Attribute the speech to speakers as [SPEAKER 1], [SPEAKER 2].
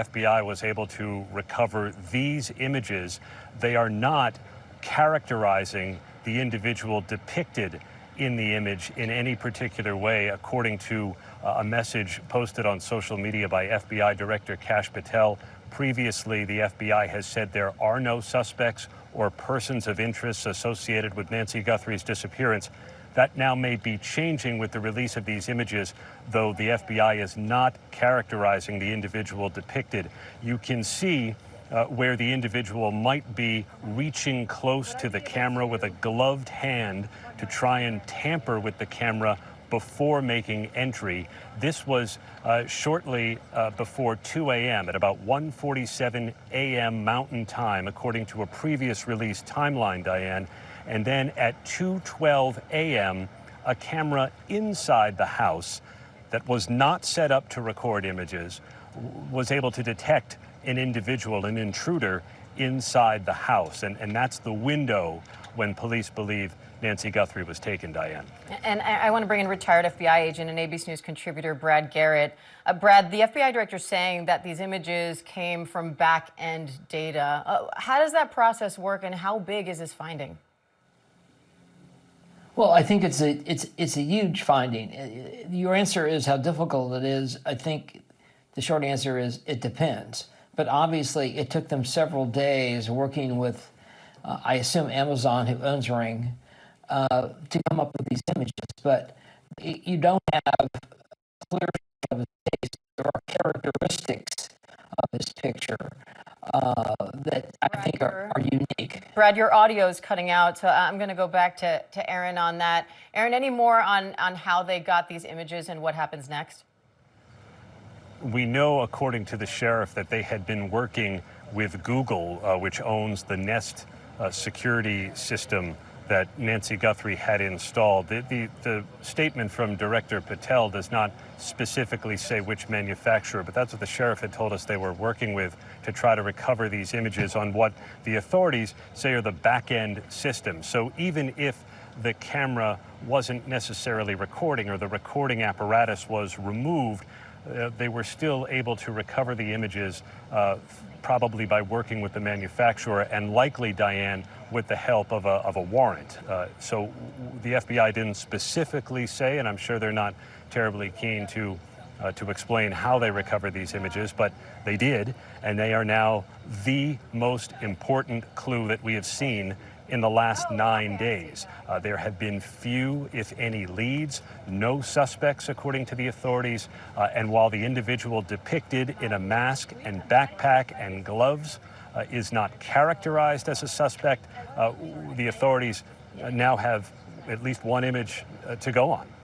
[SPEAKER 1] FBI was able to recover these images. They are not characterizing the individual depicted in the image in any particular way, according to a message posted on social media by FBI Director Kash Patel. Previously, the FBI has said there are no suspects or persons of interest associated with Nancy Guthrie's disappearance. That now may be changing with the release of these images, though the FBI is not characterizing the individual depicted. You can see where the individual might be reaching close to the camera with a gloved hand to try and tamper with the camera before making entry. This was shortly before 2 a.m. at about 1:47 a.m. Mountain Time, according to a previous release timeline, Diane. And then at 2:12 a.m., a camera inside the house that was not set up to record images was able to detect an individual, an intruder, inside the house. And that's the window when police believe Nancy Guthrie was taken, Diane.
[SPEAKER 2] And I want to bring in retired FBI agent and ABC News contributor Brad Garrett. Brad, the FBI director is saying that these images came from back-end data. How does that process work, and how big is this finding?
[SPEAKER 3] Well, I think it's a huge finding. Your answer is how difficult it is. I think the short answer is it depends. But obviously, it took them several days working with, I assume, Amazon, who owns Ring, to come up with these images. But you don't have a clear of his face. There are characteristics of this picture that I think are unique.
[SPEAKER 2] Brad, your audio is cutting out, so I'm going to go back to Aaron on that. Aaron, any more on how they got these images and what happens next?
[SPEAKER 1] We know, according to the sheriff, that they had been working with Google, which owns the Nest security system that Nancy Guthrie had installed. The statement from Director Patel does not specifically say which manufacturer, but that's what the sheriff had told us they were working with to try to recover these images on what the authorities say are the back-end systems. So even if the camera wasn't necessarily recording, or the recording apparatus was removed, they were still able to recover the images, probably by working with the manufacturer, and likely, Diane, with the help of a warrant. So the FBI didn't specifically say, and I'm sure they're not terribly keen to explain how they recovered these images, but they did, and they are now the most important clue that we have seen in the last 9 days. There have been few, if any, leads, no suspects, according to the authorities. And while the individual depicted in a mask and backpack and gloves is not characterized as a suspect, the authorities now have at least one image to go on.